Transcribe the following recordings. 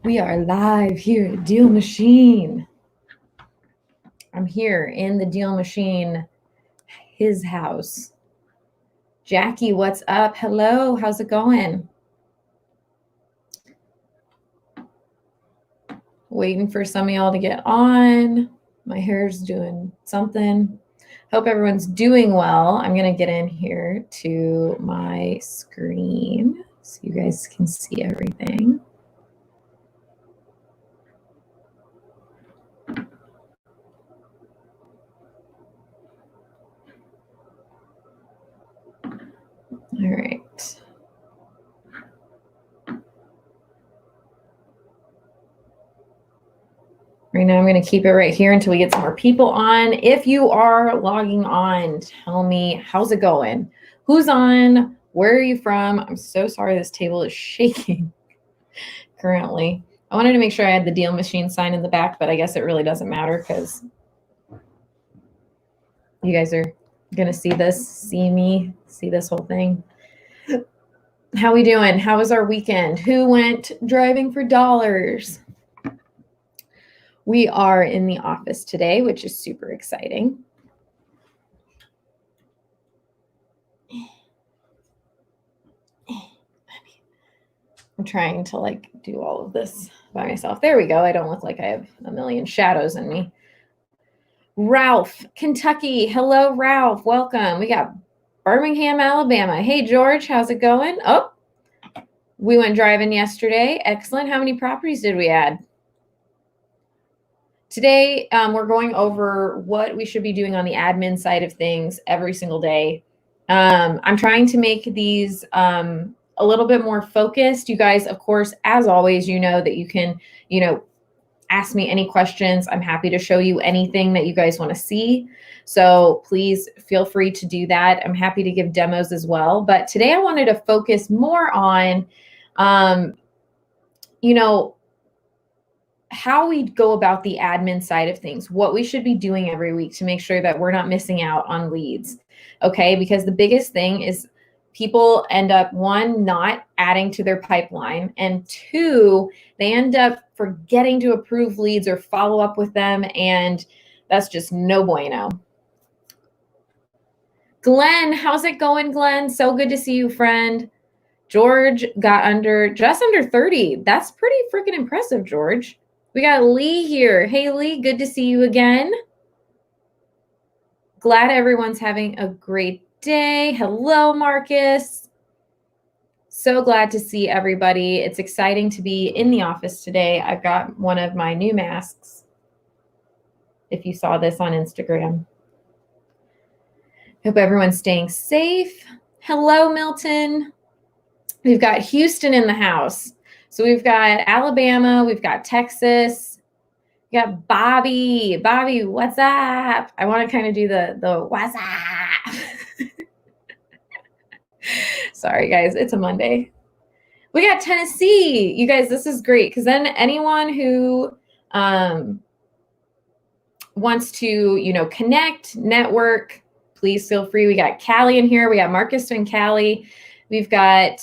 We are live here at DealMachine. I'm here in the DealMachine, his house. Jackie, what's up? Hello, how's it going? Waiting for some of y'all to get on. My hair's doing something. Hope everyone's doing well. I'm going to get in here to my screen so you guys can see everything. All right. Right now, I'm going to keep it right here until we get some more people on. If you are logging on, tell me, how's it going? Who's on? Where are you from? I'm so sorry this table is shaking currently. I wanted to make sure I had the DealMachine sign in the back, but I guess it really doesn't matter because you guys are going to see this, see me, see this whole thing. How we doing? How was our weekend? Who went driving for dollars? We are in the office today, which is super exciting. I'm trying to do all of this by myself. There we go. I don't look like I have a million shadows in me. Ralph, Kentucky. Hello, Ralph. Welcome. We got Birmingham, Alabama. Hey, George, how's it going? Oh, we went driving yesterday. Excellent. How many properties did we add? Today, we're going over what we should be doing on the admin side of things every single day. I'm trying to make these a little bit more focused. You guys, of course, as always, you know that you can, ask me any questions. I'm happy to show you anything that you guys want to see. So please feel free to do that. I'm happy to give demos as well. But today I wanted to focus more on, how we go about the admin side of things, what we should be doing every week to make sure that we're not missing out on leads. Okay, because the biggest thing is people end up, one, not adding to their pipeline, and two, they end up forgetting to approve leads or follow up with them, and that's just no bueno. Glenn, how's it going, Glenn? So good to see you, friend. George got just under 30. That's pretty freaking impressive, George. We got Lee here. Hey, Lee, good to see you again. Glad everyone's having a great day. Hello, Marcus. So glad to see everybody. It's exciting to be in the office today. I've got one of my new masks, if you saw this on Instagram. Hope everyone's staying safe. Hello, Milton. We've got Houston in the house. So we've got Alabama, we've got Texas, we got Bobby. Bobby, what's up? I want to kind of do the what's up. Sorry, guys, it's a Monday. We got Tennessee. You guys, this is great because then anyone who wants to, connect, network, please feel free. We got Callie in here. We got Marcus and Callie. We've got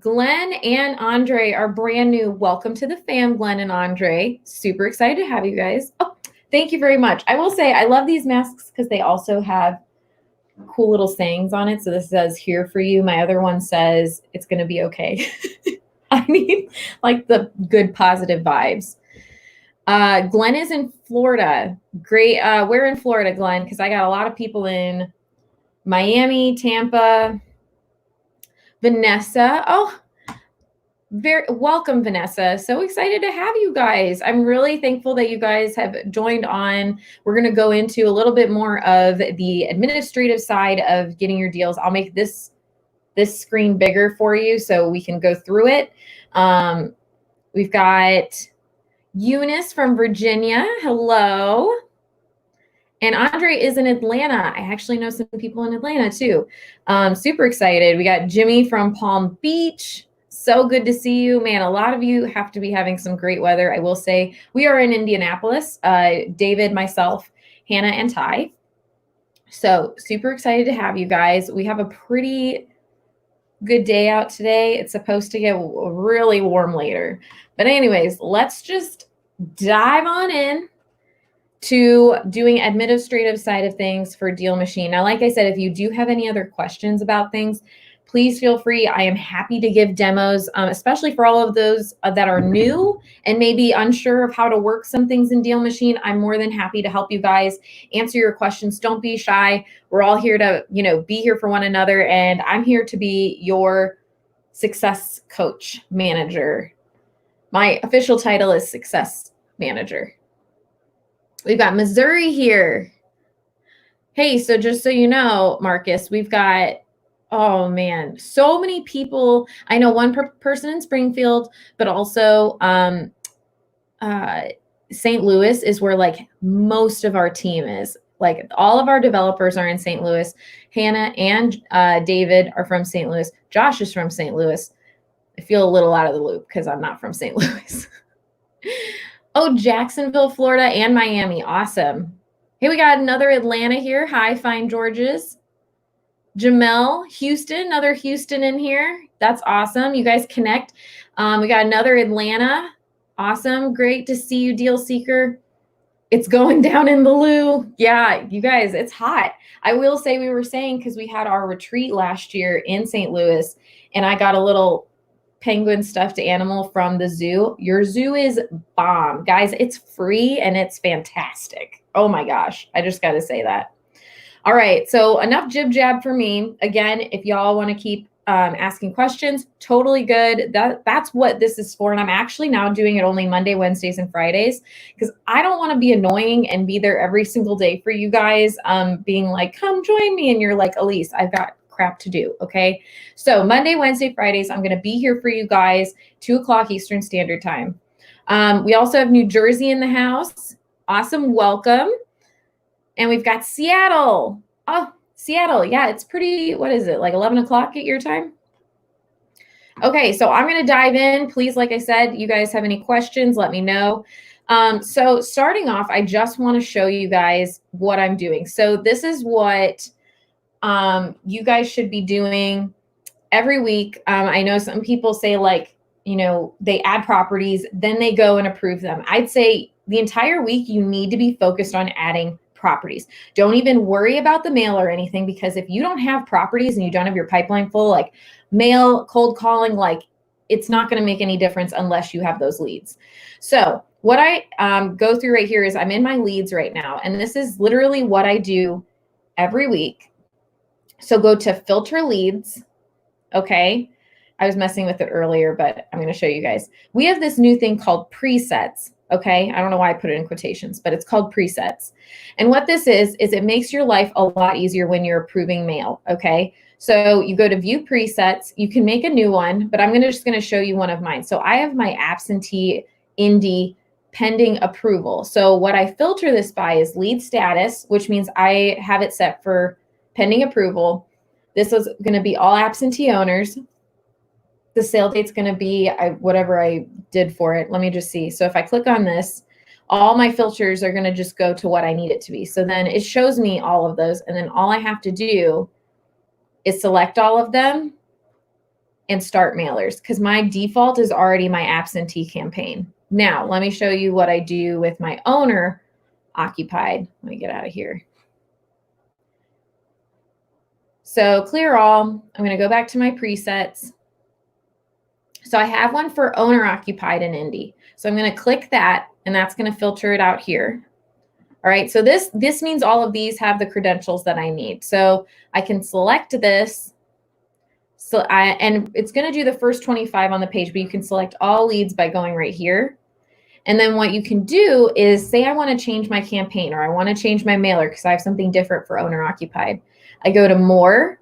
Glenn and Andre are brand new. Welcome to the fam, Glenn and Andre. Super excited to have you guys. Oh, thank you very much. I will say I love these masks because they also have cool little sayings on it. So this says here for you. My other one says it's going to be okay. I mean, like the good positive vibes. Glenn is in Florida. Great. Where in Florida, Glenn? Because I got a lot of people in Miami, Tampa. Vanessa. Oh, very welcome, Vanessa. So excited to have you guys. I'm really thankful that you guys have joined on. We're going to go into a little bit more of the administrative side of getting your deals. I'll make this screen bigger for you so we can go through it. We've got Eunice from Virginia. Hello. And Andre is in Atlanta. I actually know some people in Atlanta too. Super excited. We got Jimmy from Palm Beach. So good to see you, man. A lot of you have to be having some great weather. I will say we are in Indianapolis. David, myself, Hannah, and Ty. So super excited to have you guys. We have a pretty good day out today. It's supposed to get really warm later. But anyways, let's just dive on in to doing administrative side of things for DealMachine. Now, like I said, if you do have any other questions about things, please feel free. I am happy to give demos, especially for all of those that are new and maybe unsure of how to work some things in DealMachine. I'm more than happy to help you guys answer your questions. Don't be shy. We're all here to, be here for one another. And I'm here to be your success coach manager. My official title is success manager. We've got Missouri here. Hey, so just so you know, Marcus, we've got, oh man, so many people. I know one person in Springfield, but also St. Louis is where like most of our team is. Like all of our developers are in St. Louis. Hannah and David are from St. Louis. Josh is from St. Louis. I feel a little out of the loop because I'm not from St. Louis. Oh, Jacksonville, Florida, and Miami. Awesome. Hey, we got another Atlanta here. Hi, Fine Georges. Jamel, Houston, another Houston in here. That's awesome. You guys connect. We got another Atlanta. Awesome. Great to see you, Deal Seeker. It's going down in the loo. Yeah, you guys, it's hot. I will say we were saying because we had our retreat last year in St. Louis, and I got a little penguin stuffed animal from the zoo. Your zoo is bomb. Guys, it's free and it's fantastic. Oh my gosh. I just got to say that. All right. So enough jib jab for me. Again, if y'all want to keep asking questions, totally good. That's what this is for. And I'm actually now doing it only Monday, Wednesdays, and Fridays because I don't want to be annoying and be there every single day for you guys being like, come join me. And you're like, Elise, I've got crap to do. Okay. So Monday, Wednesday, Fridays, I'm going to be here for you guys, 2:00 Eastern Standard Time. We also have New Jersey in the house. Awesome. Welcome. And we've got Seattle. Oh, Seattle. Yeah, it's pretty, what is it? Like 11 o'clock at your time? Okay. So I'm going to dive in. Please, like I said, you guys have any questions, let me know. So starting off, I just want to show you guys what I'm doing. So this is what you guys should be doing every week. I know some people say like, they add properties, then they go and approve them. I'd say the entire week you need to be focused on adding properties. Don't even worry about the mail or anything, because if you don't have properties and you don't have your pipeline full, like mail, cold calling, like it's not going to make any difference unless you have those leads. So what I go through right here is I'm in my leads right now, and this is literally what I do every week. So go to filter leads. Okay. I was messing with it earlier, but I'm going to show you guys. We have this new thing called presets. Okay. I don't know why I put it in quotations, but it's called presets. And what this is it makes your life a lot easier when you're approving mail. Okay. So you go to view presets, you can make a new one, but I'm just going to show you one of mine. So I have my absentee indie pending approval. So what I filter this by is lead status, which means I have it set for pending approval. This is going to be all absentee owners. The sale date's going to be whatever I did for it. Let me just see. So if I click on this, all my filters are going to just go to what I need it to be. So then it shows me all of those. And then all I have to do is select all of them and start mailers, because my default is already my absentee campaign. Now, let me show you what I do with my owner occupied. Let me get out of here. So clear all. I'm going to go back to my presets. So I have one for owner occupied and indie. So I'm going to click that, and that's going to filter it out here. All right. So this means all of these have the credentials that I need. So I can select this. And it's going to do the first 25 on the page, but you can select all leads by going right here. And then what you can do is say I want to change my campaign, or I want to change my mailer because I have something different for owner occupied. I go to more,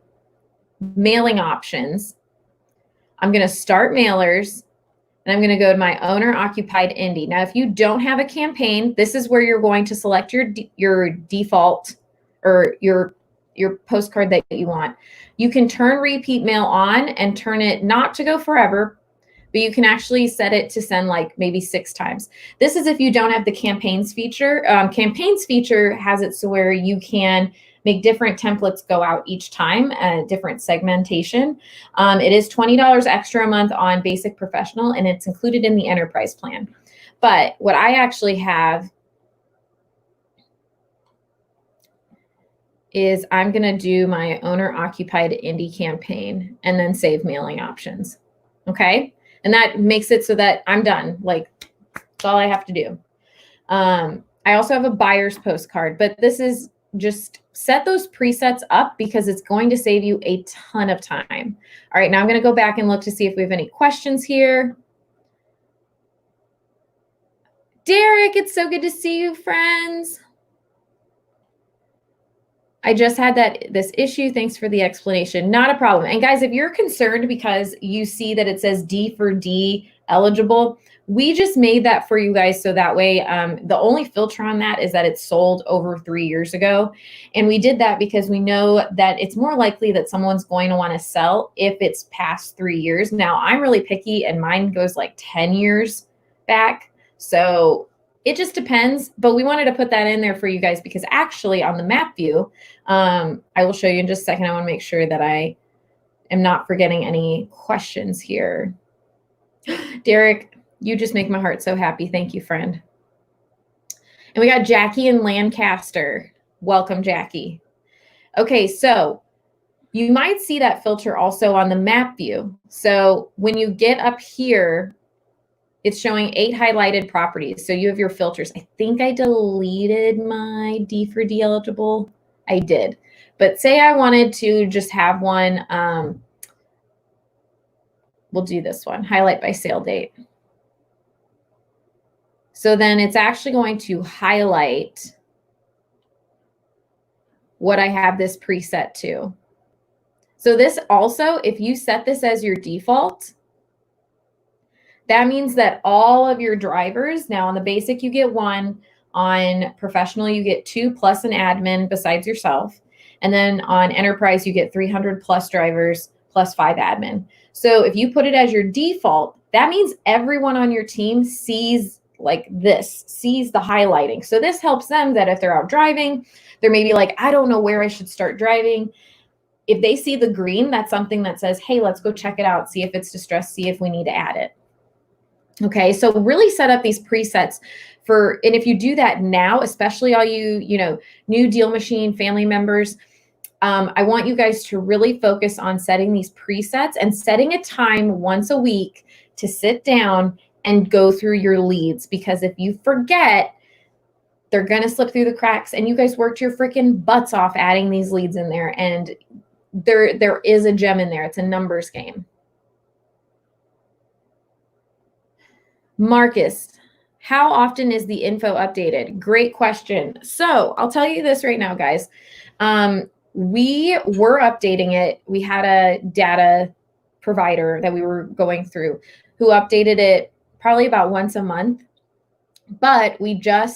mailing options. I'm going to start mailers, and I'm going to go to my owner occupied indie. Now, if you don't have a campaign, this is where you're going to select your default or your postcard that you want. You can turn repeat mail on and turn it not to go forever, but you can actually set it to send like maybe 6 times. This is if you don't have the campaigns feature. Campaigns feature has it so where you can make different templates go out each time, different segmentation. It is $20 extra a month on basic professional, and it's included in the enterprise plan. But what I actually have is I'm going to do my owner occupied indie campaign and then save mailing options. Okay. And that makes it so that I'm done. Like, that's all I have to do. I also have a buyer's postcard, but this is just set those presets up because it's going to save you a ton of time. All right. Now I'm going to go back and look to see if we have any questions here. Derek, it's so good to see you, friends. I just had this issue. Thanks for the explanation. Not a problem. And guys, if you're concerned because you see that it says D for D eligible, we just made that for you guys. So that way, the only filter on that is that it's sold over 3 years ago. And we did that because we know that it's more likely that someone's going to want to sell if it's past 3 years. Now, I'm really picky and mine goes like 10 years back. So it just depends, but we wanted to put that in there for you guys because actually on the map view, I will show you in just a second. I want to make sure that I am not forgetting any questions here. Derek, you just make my heart so happy. Thank you, friend. And we got Jackie in Lancaster. Welcome, Jackie. Okay, so you might see that filter also on the map view. So when you get up here, it's showing 8 highlighted properties. So you have your filters. I think I deleted my D for D eligible. I did. But say I wanted to just have one. We'll do this one, highlight by sale date. So then it's actually going to highlight what I have this preset to. So this also, if you set this as your default, that means that all of your drivers, now on the basic, you get 1. On professional, you get 2 plus an admin besides yourself. And then on enterprise, you get 300 plus drivers plus 5 admin. So if you put it as your default, that means everyone on your team sees like this, sees the highlighting. So this helps them that if they're out driving, they're maybe like, I don't know where I should start driving. If they see the green, that's something that says, hey, let's go check it out, see if it's distressed, see if we need to add it. Okay, so really set up these presets for, and if you do that now, especially all you new DealMachine family members, I want you guys to really focus on setting these presets and setting a time once a week to sit down and go through your leads. Because if you forget, they're going to slip through the cracks, and you guys worked your freaking butts off adding these leads in there. And there is a gem in there. It's a numbers game. Marcus, how often is the info updated? Great question. So I'll tell you this right now, guys. We were updating it. We had a data provider that we were going through who updated it probably about once a month. But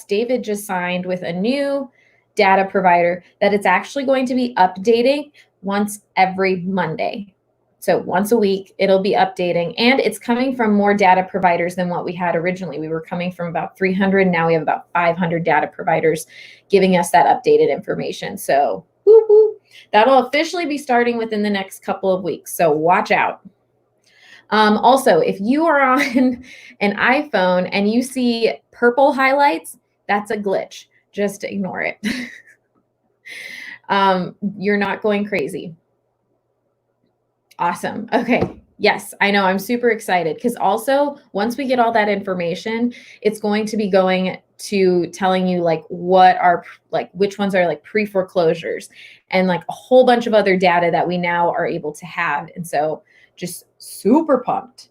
David just signed with a new data provider that it's actually going to be updating once every Monday. So once a week, it'll be updating, and it's coming from more data providers than what we had originally. We were coming from about 300. Now we have about 500 data providers giving us that updated information. So that'll officially be starting within the next couple of weeks. So watch out. Also, if you are on an iPhone and you see purple highlights, that's a glitch. Just ignore it. You're not going crazy. Awesome. Okay. Yes, I know. I'm super excited because also once we get all that information, it's going to be going to telling you like what are like which ones are like pre-foreclosures and like a whole bunch of other data that we now are able to have. And so just super pumped.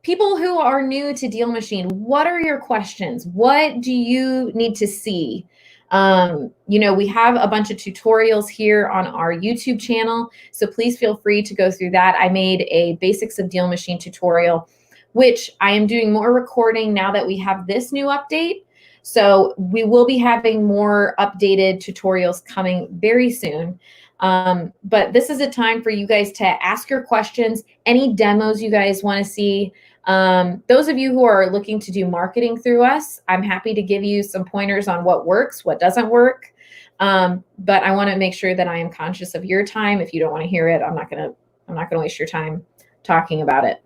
People who are new to DealMachine, what are your questions? What do you need to see? We have a bunch of tutorials here on our YouTube channel, so please feel free to go through that. I made a basics of DealMachine tutorial, which I am doing more recording now that we have this new update. So we will be having more updated tutorials coming very soon. But this is a time for you guys to ask your questions, any demos you guys want to see. Those of you who are looking to do marketing through us, I'm happy to give you some pointers on what works, what doesn't work. But I want to make sure that I am conscious of your time. If you don't want to hear it, I'm not going to waste your time talking about it.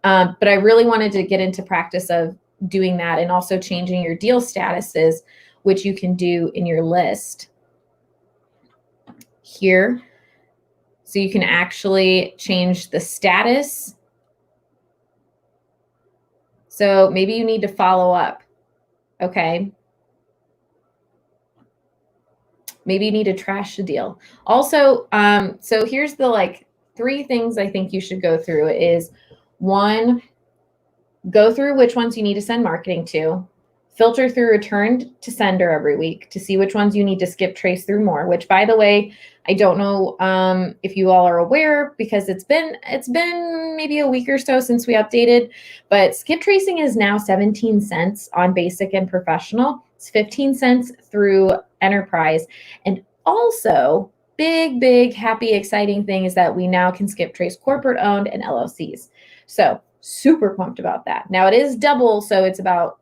But I really wanted to get into practice of doing that, and also changing your deal statuses, which you can do in your list here. So you can actually change the status. So maybe you need to follow up. Okay. Maybe you need to trash the deal. Also, so here's the like 3 things I think you should go through is 1, go through which ones you need to send marketing to, filter through return to sender every week to see which ones you need to skip trace through more, which by the way, I don't know if you all are aware, because it's been maybe a week or so since we updated, but skip tracing is now 17 cents on basic and professional. It's 15 cents through enterprise. And also, big, happy, exciting thing is that we now can skip trace corporate owned and LLCs. So super pumped about that. Now it is double, so it's about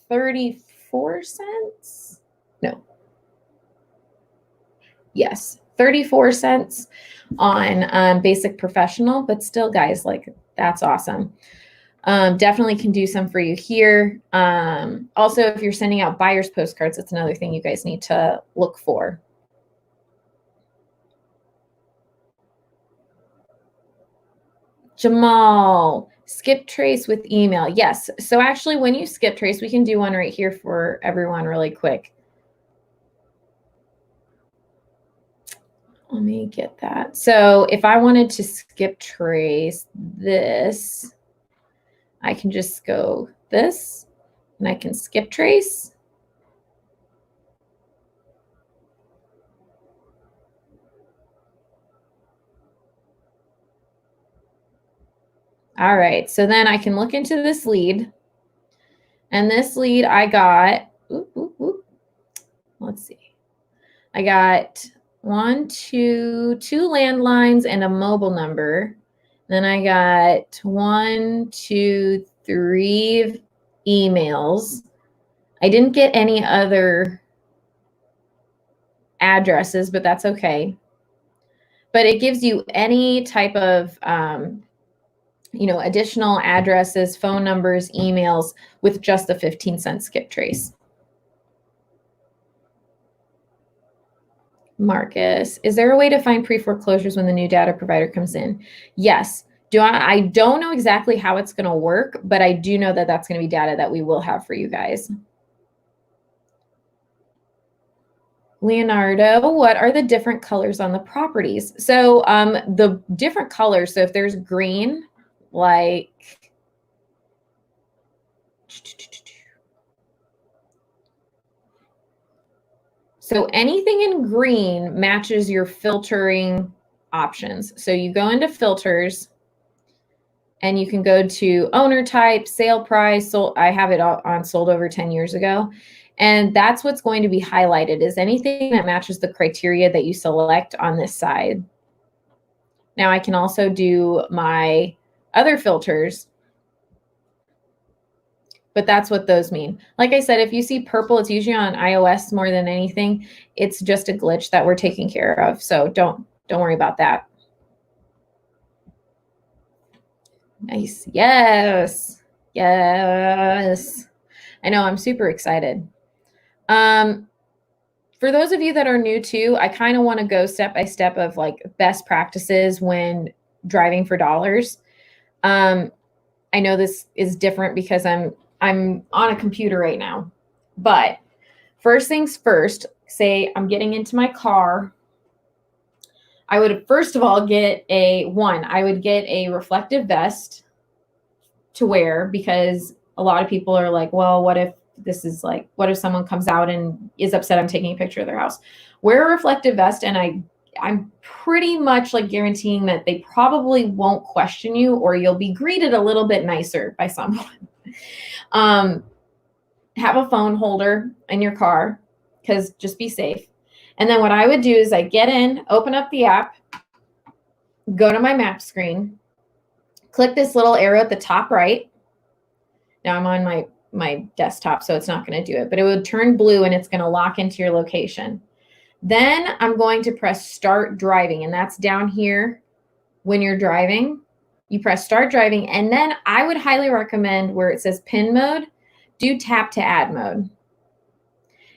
34 cents. No. Yes, 34 cents on basic professional, but still, guys, like that's awesome. Definitely can do some for you here. Also, if you're sending out buyer's postcards, that's another thing you guys need to look for. Jamal, skip trace with email. Yes. So actually, when you skip trace, we can do one right here for everyone really quick. Let me get that. So if I wanted to skip trace this, I can just go this, and I can skip trace. All right, so then I can look into this lead, and this lead I got, let's see. I got 2 landlines and a mobile number. Then I got 1, 2, 3 emails. I didn't get any other addresses, but that's okay. But it gives you any type of, additional addresses, phone numbers, emails with just the 15-cent skip trace. Marcus, is there a way to find pre-foreclosures when the new data provider comes in? Yes. I don't know exactly how it's going to work, but I do know that that's going to be data that we will have for you guys. Leonardo, what are the different colors on the properties? So the different colors, so if there's green, like so anything in green matches your filtering options. So you go into filters and you can go to owner type, sale price. So I have it on sold over 10 years ago. And that's what's going to be highlighted, is anything that matches the criteria that you select on this side. Now I can also do my other filters, but that's what those mean. Like I said, if you see purple, it's usually on iOS more than anything. It's just a glitch that we're taking care of. So don't worry about that. Nice. Yes. Yes. I know, I'm super excited. For those of you that are new too, I kind of want to go step by step of like best practices when driving for dollars. I know this is different because I'm on a computer right now, but first things first, say I'm getting into my car. I would first of all get I would get a reflective vest to wear, because a lot of people are like, well, what if someone comes out and is upset I'm taking a picture of their house? Wear a reflective vest, and I'm pretty much like guaranteeing that they probably won't question you, or you'll be greeted a little bit nicer by someone. Have a phone holder in your car, because just be safe. And then what I would do is I get in, open up the app, go to my map screen, click this little arrow at the top right. Now I'm on my desktop, so it's not going to do it, but it would turn blue and it's going to lock into your location. Then I'm going to press start driving, and that's down here when you're driving. You press start driving, and then I would highly recommend where it says pin mode, do tap to add mode.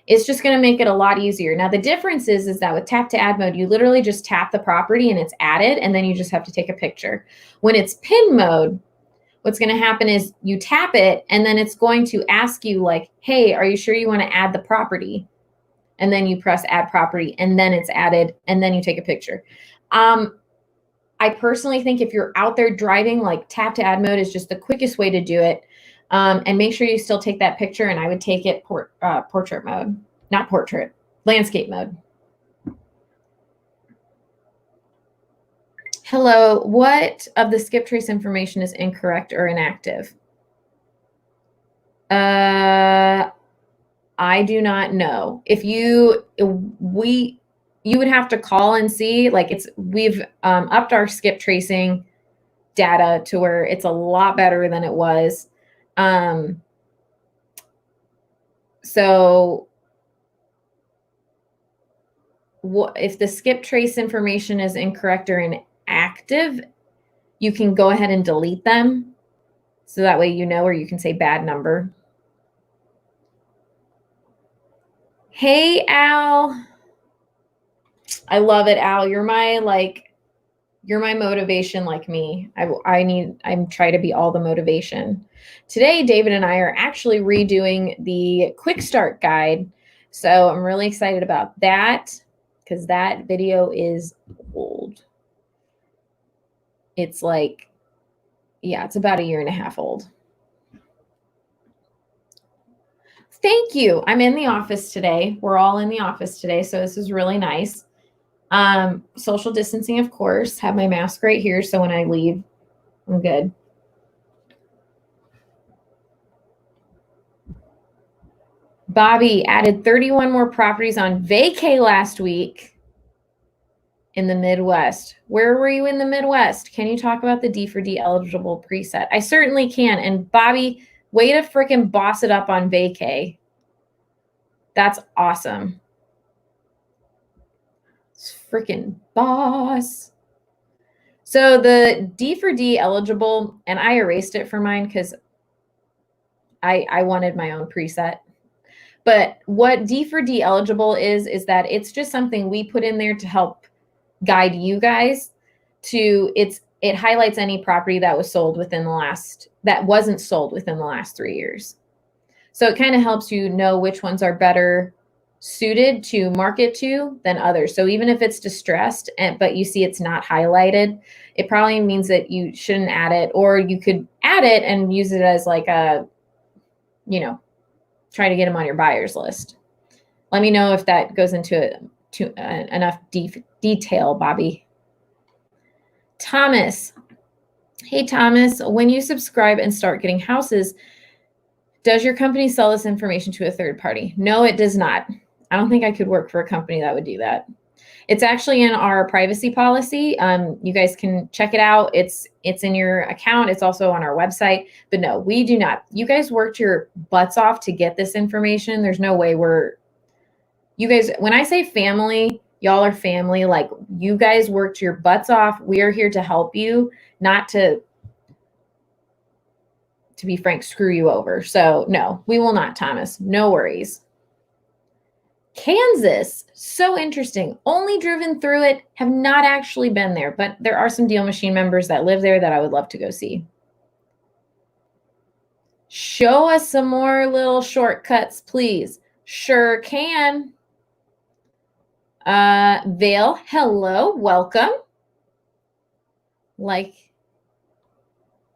It's just going to make it a lot easier. Now, the difference is that with tap to add mode, you literally just tap the property and it's added, and then you just have to take a picture. When it's pin mode, what's going to happen is you tap it, and then it's going to ask you like, hey, are you sure you want to add the property? And then you press add property, and then it's added, and then you take a picture. I personally think if you're out there driving, like tap to add mode is just the quickest way to do it. And make sure you still take that picture, and I would take it portrait mode, not portrait, landscape mode. Hello, what of the skip trace information is incorrect or inactive? I do not know. If you would have to call and see, like we've upped our skip tracing data to where it's a lot better than it was. So if the skip trace information is incorrect or inactive, you can go ahead and delete them. So that way, or you can say bad number. Hey, Al. I love it, Al. You're my motivation, like me. I'm trying to be all the motivation. Today, David and I are actually redoing the quick start guide. So I'm really excited about that because that video is old. It's like, yeah, it's about 1.5 years old. Thank you. I'm in the office today. We're all in the office today. So this is really nice. Social distancing, of course. Have my mask right here. So when I leave, I'm good. Bobby added 31 more properties on vacay last week in the Midwest. Where were you in the Midwest? Can you talk about the D for D eligible preset? I certainly can. And Bobby, way to freaking boss it up on vacay. That's awesome. It's freaking boss. So the D for D eligible, and I erased it for mine because I wanted my own preset. But what D for D eligible is that it's just something we put in there to help guide you guys to it highlights any property that was sold that wasn't sold within the last 3 years. So it kind of helps you know which ones are better suited to market to than others. So even if it's distressed, but you see it's not highlighted, it probably means that you shouldn't add it, or you could add it and use it as like a, try to get them on your buyers list. Let me know if that goes into enough detail, Bobby. Thomas. Hey, Thomas, when you subscribe and start getting houses, does your company sell this information to a third party? No, it does not. I don't think I could work for a company that would do that. It's actually in our privacy policy. You guys can check it out. It's in your account. It's also on our website. But no, we do not. You guys worked your butts off to get this information. There's no way you guys, when I say family, y'all are family. Like, you guys worked your butts off. We are here to help you, not to be frank, screw you over. So no, we will not, Thomas. No worries. Kansas, so interesting. Only driven through it, have not actually been there, but there are some DealMachine members that live there that I would love to go see. Show us some more little shortcuts, please. Sure can. Vale, hello, welcome. Like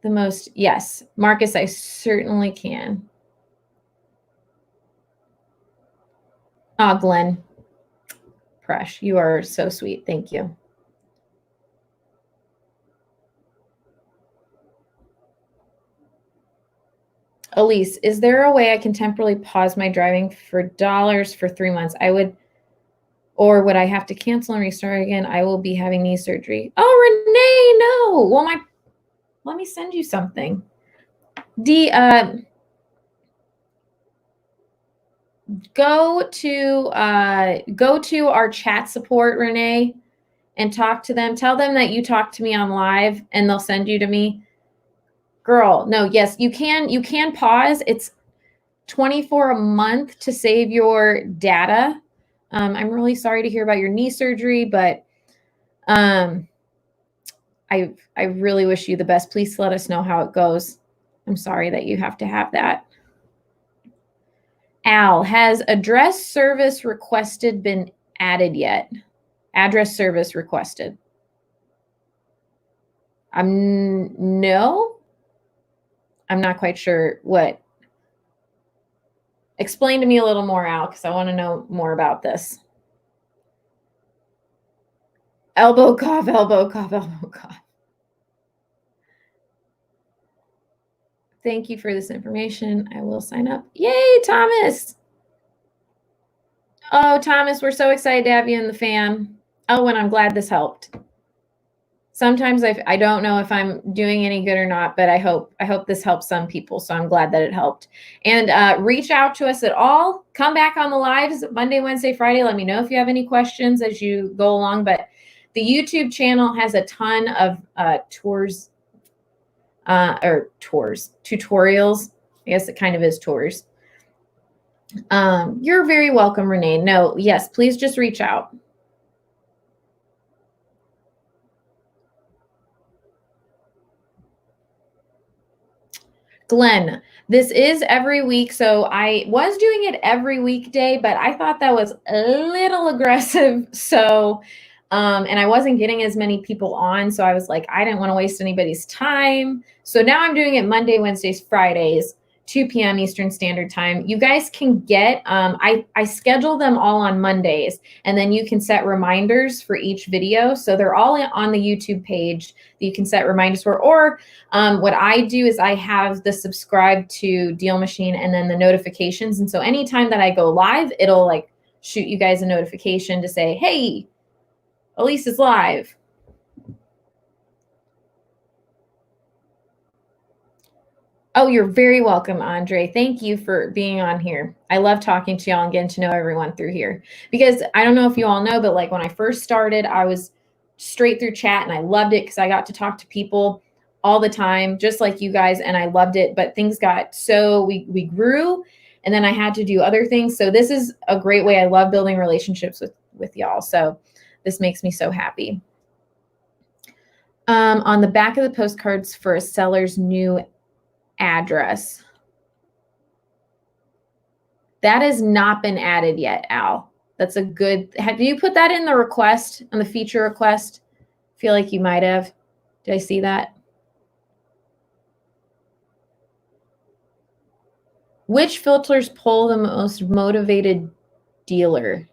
the most, yes. Marcus, I certainly can. Oh, Glenn. Presh, you are so sweet. Thank you. Elise, is there a way I can temporarily pause my driving for dollars for 3 months? Or would I have to cancel and restart again? I will be having knee surgery. Oh, Renee, no. Well, let me send you something. go to our chat support, Renee, and talk to them. Tell them that you talked to me on live and they'll send you to me. Girl, no, yes, you can pause. It's $24 a month to save your data. I'm really sorry to hear about your knee surgery, but I really wish you the best. Please let us know how it goes. I'm sorry that you have to have that. Al, has address service requested been added yet? Address service requested. No, I'm not quite sure what. Explain to me a little more, Al, because I want to know more about this. Elbow cough, elbow cough, elbow cough. Thank you for this information. I will sign up. Yay, Thomas. Oh, Thomas, we're so excited to have you in the fam. Oh, and I'm glad this helped. Sometimes I don't know if I'm doing any good or not, but I hope this helps some people. So I'm glad that it helped. And reach out to us at all. Come back on the lives Monday, Wednesday, Friday. Let me know if you have any questions as you go along. But the YouTube channel has a ton of tutorials. I guess it kind of is tours. You're very welcome, Renee. No, yes, please just reach out. Glenn, this is every week. So I was doing it every weekday, but I thought that was a little aggressive. So, and I wasn't getting as many people on. So I was like, I didn't want to waste anybody's time. So now I'm doing it Monday, Wednesdays, Fridays, 2 p.m. Eastern Standard Time. You guys can get, I schedule them all on Mondays, and then you can set reminders for each video. So they're all on the YouTube page that you can set reminders for. Or what I do is I have the subscribe to DealMachine and then the notifications. And so anytime that I go live, it'll like shoot you guys a notification to say, hey, Elise is live. Oh, you're very welcome, Andre. Thank you for being on here. I love talking to y'all and getting to know everyone through here. Because I don't know if you all know, but like when I first started, I was straight through chat and I loved it because I got to talk to people all the time, just like you guys, and I loved it. But things got so we grew, and then I had to do other things. So this is a great way. I love building relationships with y'all. So this makes me so happy. On the back of the postcards for a seller's new address. That has not been added yet, Al. That's a good, have you put that in the request, on the feature request? I feel like you might have. Did I see that? Which filters pull the most motivated dealer?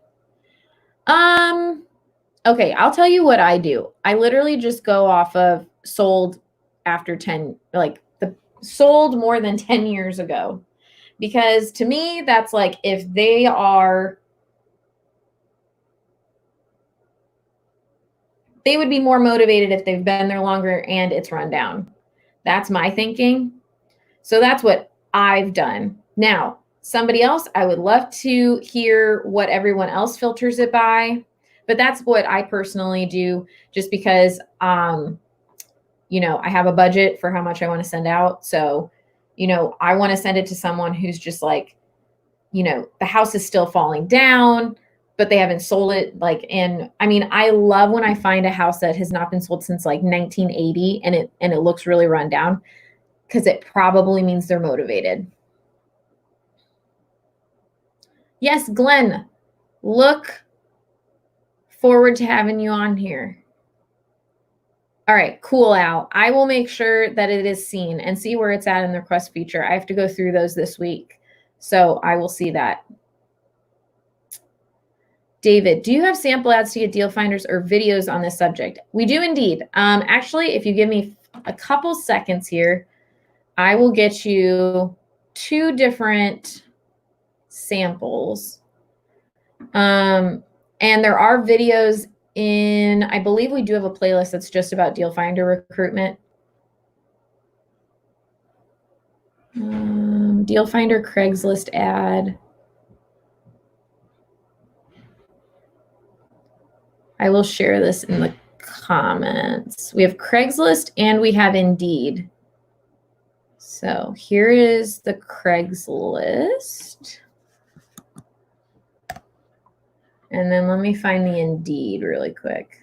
Okay, I'll tell you what I do. I literally just go off of sold after 10, like the sold more than 10 years ago. Because to me, that's like if they would be more motivated if they've been there longer and it's run down. That's my thinking. So that's what I've done. Now, somebody else, I would love to hear what everyone else filters it by, but that's what I personally do just because, you know, I have a budget for how much I want to send out. So, you know, I want to send it to someone who's just like, you know, the house is still falling down, but they haven't sold it. Like, and I mean, I love when I find a house that has not been sold since like 1980 and it looks really run down, because it probably means they're motivated. Yes, Glenn, look forward to having you on here. All right, cool, Al. I will make sure that it is seen and see where it's at in the request feature. I have to go through those this week, so I will see that. David, do you have sample ads to get deal finders or videos on this subject? We do indeed. Actually, if you give me a couple seconds here, I will get you 2 different samples. And there are videos in, I believe we do have a playlist that's just about deal finder recruitment. Deal finder Craigslist ad. I will share this in the comments. We have Craigslist and we have Indeed. So here is the Craigslist. And then let me find the Indeed really quick.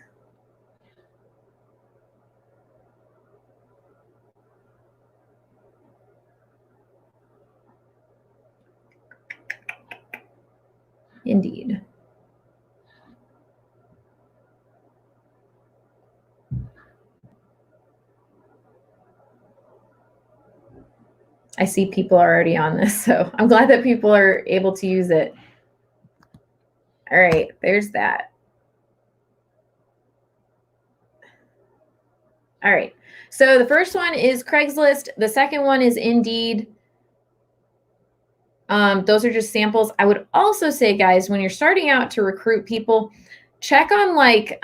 Indeed. I see people are already on this, so I'm glad that people are able to use it. All right, there's that. All right, so the first one is Craigslist. The second one is Indeed. Those are just samples. I would also say, guys, when you're starting out to recruit people, check on like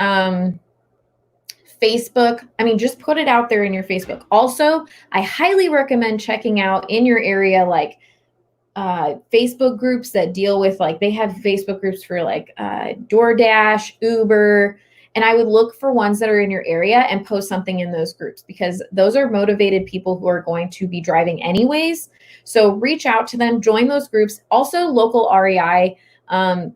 Facebook. I mean, just put it out there in your Facebook. Also, I highly recommend checking out in your area, like Facebook groups that deal with, like, they have Facebook groups for like DoorDash, Uber, and I would look for ones that are in your area and post something in those groups, because those are motivated people who are going to be driving anyways. So reach out to them, join those groups. Also local REI,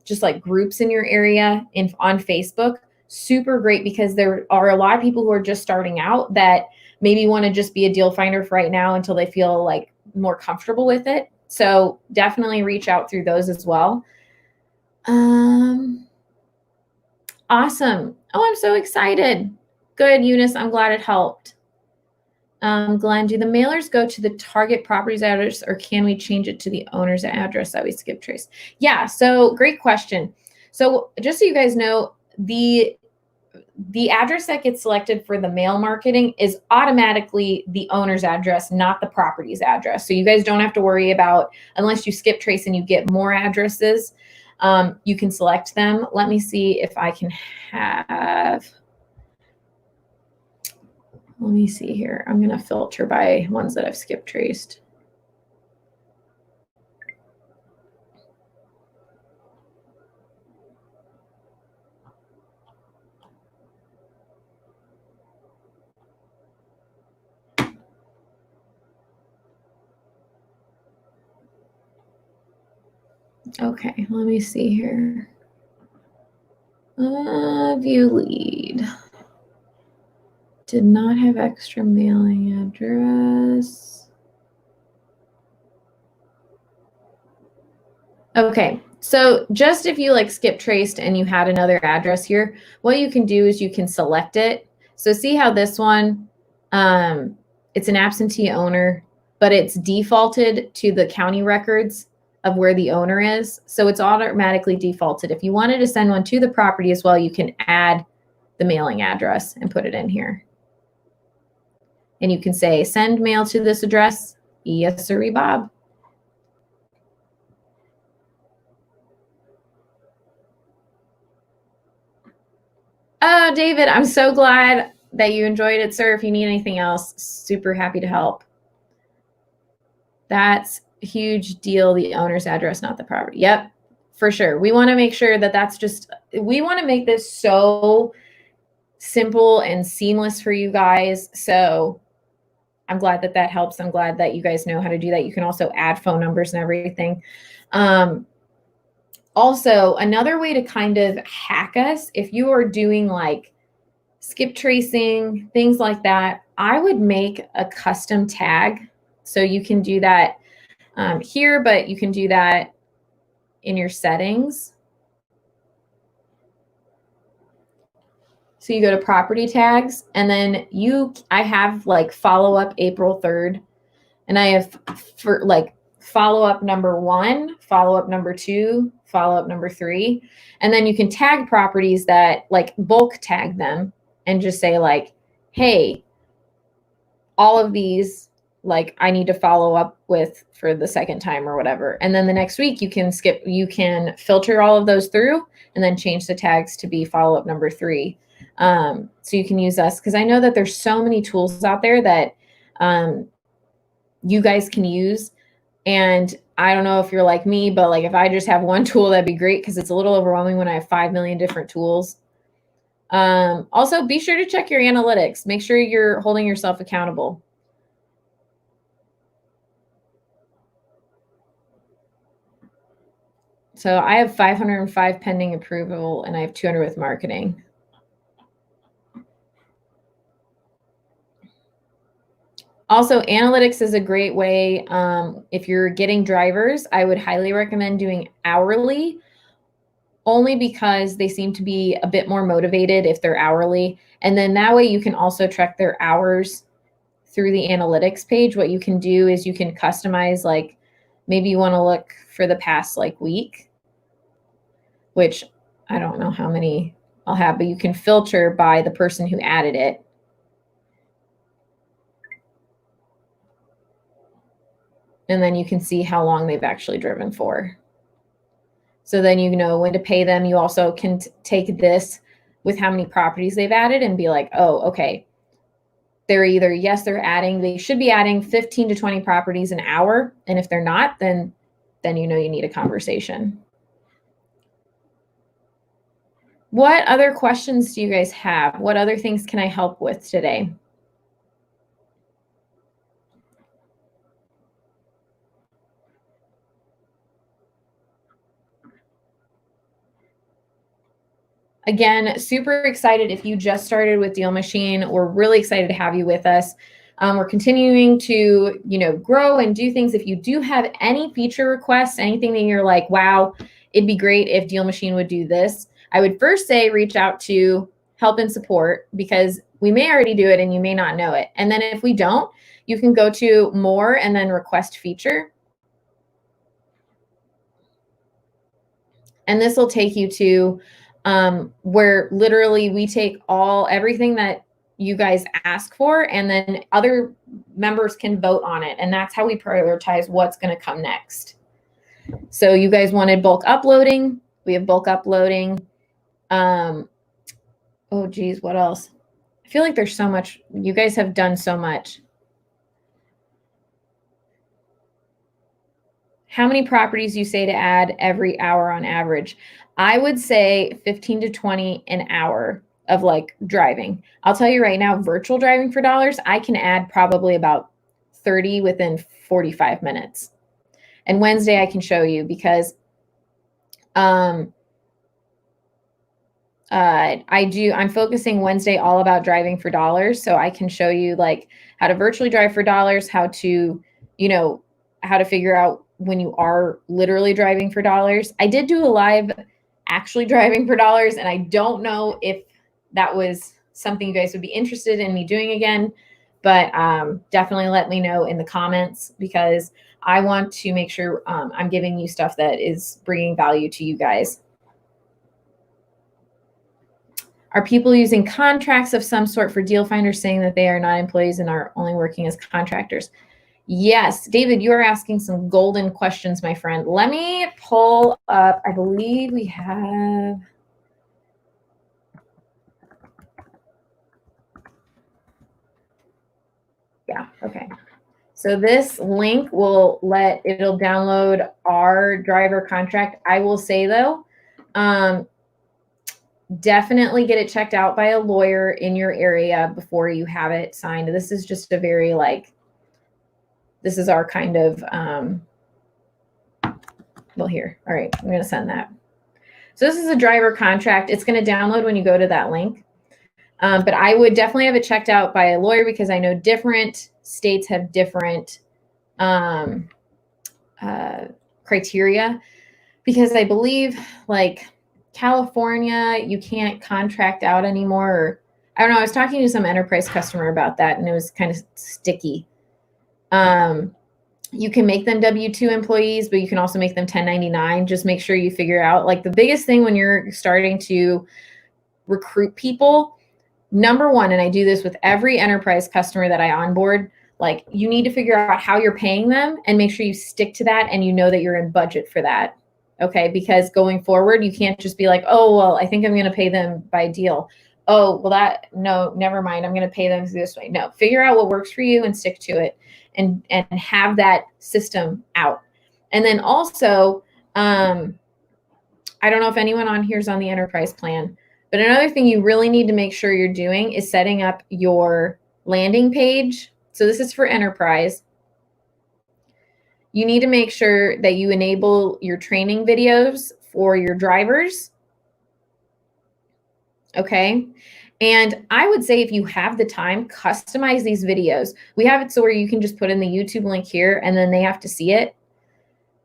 just like groups in your area on Facebook. Super great, because there are a lot of people who are just starting out that maybe want to just be a deal finder for right now until they feel like more comfortable with it. So definitely reach out through those as well. Awesome. Oh, I'm so excited. Good, Eunice. I'm glad it helped. Glenn, do the mailers go to the target property's address, or can we change it to the owner's address that we skip trace? Yeah, so great question. So just so you guys know, the address that gets selected for the mail marketing is automatically the owner's address, not the property's address. So you guys don't have to worry about, unless you skip trace and you get more addresses, you can select them. Let me see if I can have, let me see here. I'm going to filter by ones that I've skip traced. Okay, let me see here. View lead. Did not have extra mailing address. Okay, so just if you like skip traced and you had another address here, what you can do is you can select it. So see how this one, it's an absentee owner, but it's defaulted to the county records of where the owner is. So it's automatically defaulted. If you wanted to send one to the property as well, you can add the mailing address and put it in here. And you can say, send mail to this address. Yes, sir, Bob. Oh, David, I'm so glad that you enjoyed it, sir. If you need anything else, super happy to help. That's a huge deal. The owner's address, not the property. Yep, for sure. We want to make sure that that's just, we want to make this so simple and seamless for you guys. So I'm glad that that helps. I'm glad that you guys know how to do that. You can also add phone numbers and everything. Also, another way to kind of hack us, if you are doing like skip tracing, things like that, I would make a custom tag. So you can do that here, but you can do that in your settings. So you go to property tags, and then I have like follow up April 3rd, and I have for like follow up number 1, follow up number 2, follow up number 3. And then you can tag properties that like bulk tag them and just say like, hey, all of these, like I need to follow up with for the second time or whatever. And then the next week you can filter all of those through and then change the tags to be follow up number 3. So you can use us, because I know that there's so many tools out there that you guys can use. And I don't know if you're like me, but like if I just have one tool, that'd be great, because it's a little overwhelming when I have 5 million different tools. Also, be sure to check your analytics. Make sure you're holding yourself accountable. So I have 505 pending approval, and I have 200 with marketing. Also, analytics is a great way. If you're getting drivers, I would highly recommend doing hourly, only because they seem to be a bit more motivated if they're hourly. And then that way you can also track their hours through the analytics page. What you can do is you can customize, like maybe you want to look for the past like week, which I don't know how many I'll have, but you can filter by the person who added it. And then you can see how long they've actually driven for. So then you know when to pay them. You also can take this with how many properties they've added and be like, oh, okay, they're either, yes, they should be adding 15 to 20 properties an hour. And if they're not, then you know you need a conversation. What other questions do you guys have? What other things can I help with today? Again, super excited if you just started with DealMachine. We're really excited to have you with us. We're continuing to, grow and do things. If you do have any feature requests, anything that you're like, wow, it'd be great if DealMachine would do this, I would first say reach out to help and support, because we may already do it and you may not know it. And then if we don't, you can go to more and then request feature. And this will take you to where literally we take everything that you guys ask for, and then other members can vote on it. And that's how we prioritize what's going to come next. So you guys wanted bulk uploading. We have bulk uploading. Oh, geez, what else? I feel like there's so much. You guys have done so much. How many properties you say to add every hour on average? I would say 15 to 20 an hour of like driving. I'll tell you right now, virtual driving for dollars, I can add probably about 30 within 45 minutes. And Wednesday I can show you, because I'm focusing Wednesday all about driving for dollars. So I can show you like how to virtually drive for dollars, how to figure out when you are literally driving for dollars. I did do a live actually driving for dollars, and I don't know if that was something you guys would be interested in me doing again, but definitely let me know in the comments, because I want to make sure I'm giving you stuff that is bringing value to you guys. Are people using contracts of some sort for Deal Finder, saying that they are not employees and are only working as contractors? Yes, David, you are asking some golden questions, my friend. Let me pull up, I believe we have. Yeah, okay. So this link it'll download our driver contract. I will say though, definitely get it checked out by a lawyer in your area before you have it signed. This is just a very this is our kind of, here. All right, I'm going to send that. So this is a driver contract. It's going to download when you go to that link. But I would definitely have it checked out by a lawyer, because I know different states have different criteria. Because I believe like California, you can't contract out anymore. Or, I don't know. I was talking to some enterprise customer about that, and it was kind of sticky. You can make them W-2 employees, but you can also make them 1099. Just make sure you figure out, like, the biggest thing when you're starting to recruit people, number one, and I do this with every enterprise customer that I onboard, like, you need to figure out how you're paying them and make sure you stick to that, and you know that you're in budget for that. Okay. Because going forward, you can't just be like, oh, well, I think I'm going to pay them by deal. Oh, well, no, never mind. I'm going to pay them this way. No, figure out what works for you and stick to it, and have that system out. And then also, I don't know if anyone on here is on the enterprise plan, But another thing you really need to make sure you're doing is setting up your landing page. So this is for enterprise. You need to make sure that you enable your training videos for your drivers. Okay. And I would say if you have the time, customize these videos. We have it so where you can just put in the YouTube link here and then they have to see it.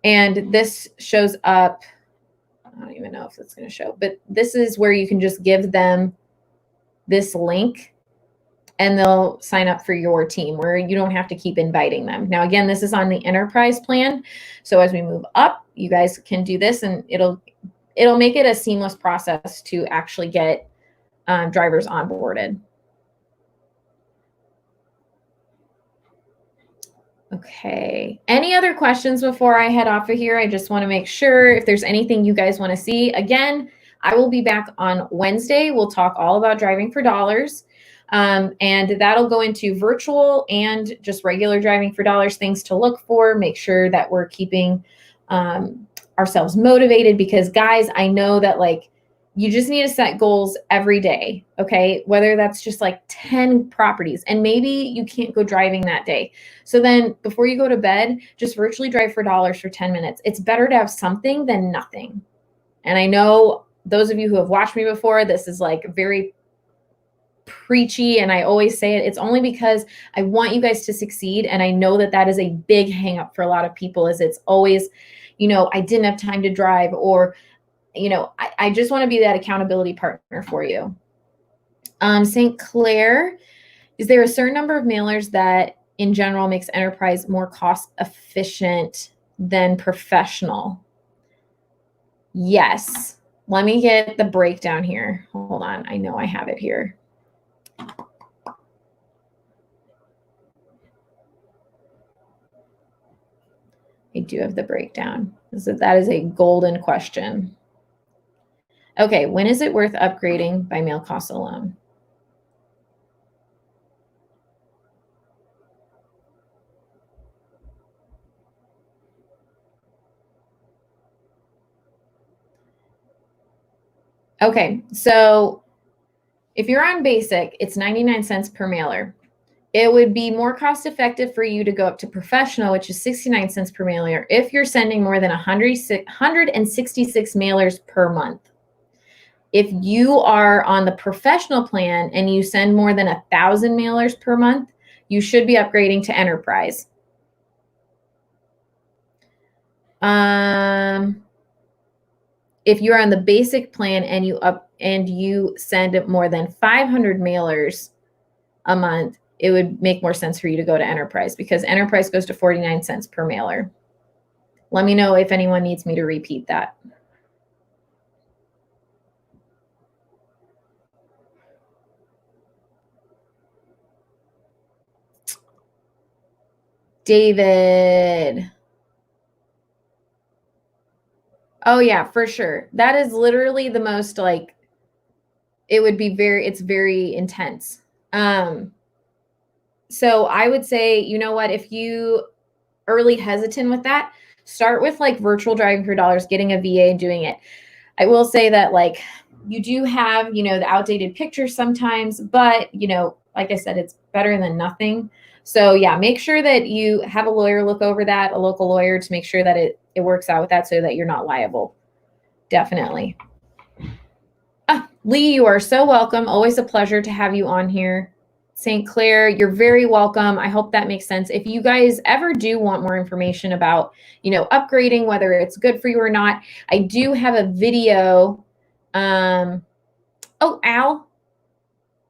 And this shows up. I don't even know if it's going to show, but this is where you can just give them this link and they'll sign up for your team where you don't have to keep inviting them. Now, again, this is on the enterprise plan. So as we move up, you guys can do this and it'll make it a seamless process to actually get drivers onboarded. Okay. Any other questions before I head off of here? I just want to make sure if there's anything you guys want to see. Again, I will be back on Wednesday. We'll talk all about driving for dollars. And that'll go into virtual and just regular driving for dollars, things to look for, make sure that we're keeping ourselves motivated because guys, I know that like you just need to set goals every day. Okay. Whether that's just like 10 properties and maybe you can't go driving that day. So then before you go to bed, just virtually drive for dollars for 10 minutes. It's better to have something than nothing. And I know those of you who have watched me before, this is like very preachy. And I always say it, it's only because I want you guys to succeed. And I know that that is a big hang up for a lot of people is it's always, I didn't have time to drive or, I just want to be that accountability partner for you. St. Clair, is there a certain number of mailers that in general makes enterprise more cost efficient than professional? Yes. Let me get the breakdown here. Hold on. I know I have it here. I do have the breakdown. That is a golden question. Okay, when is it worth upgrading by mail costs alone? Okay, so if you're on basic, it's 99 cents per mailer. It would be more cost effective for you to go up to professional, which is 69 cents per mailer, if you're sending more than 166 mailers per month. If you are on the professional plan and you send more than 1,000 mailers per month, you should be upgrading to enterprise. If you're on the basic plan and you send more than 500 mailers a month, it would make more sense for you to go to enterprise because enterprise goes to 49 cents per mailer. Let me know if anyone needs me to repeat that. David. Oh yeah, for sure. That is literally the most like, it's very intense. So I would say, you know what, if you are really hesitant with that, start with like virtual driving for dollars, getting a VA and doing it. I will say that like you do have, the outdated pictures sometimes, but like I said, it's better than nothing. So yeah, make sure that you have a lawyer look over that, a local lawyer to make sure that it works out with that so that you're not liable. Definitely. Lee, you are so welcome. Always a pleasure to have you on here. St. Clair, you're very welcome. I hope that makes sense. If you guys ever do want more information about, upgrading, whether it's good for you or not, I do have a video. Oh, Al,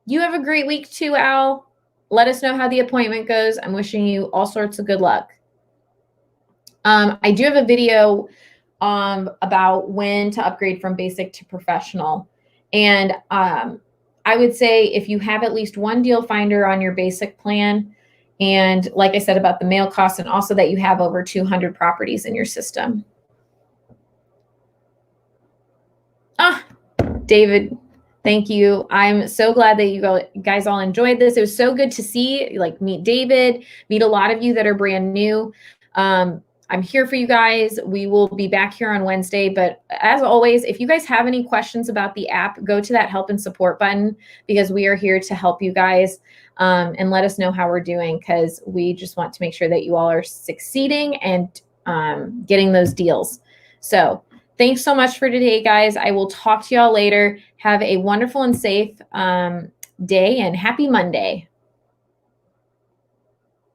you have a great week too, Al. Let us know how the appointment goes. I'm wishing you all sorts of good luck. I do have a video about when to upgrade from basic to professional. And I would say if you have at least one deal finder on your basic plan, and like I said about the mail costs, and also that you have over 200 properties in your system. David, thank you. I'm so glad that you guys all enjoyed this. It was so good to see, meet David, meet a lot of you that are brand new. I'm here for you guys. We will be back here on Wednesday. But as always, if you guys have any questions about the app, go to that help and support button, because we are here to help you guys, and let us know how we're doing, because we just want to make sure that you all are succeeding and getting those deals. So thanks so much for today, guys. I will talk to y'all later. Have a wonderful and safe day, and happy Monday.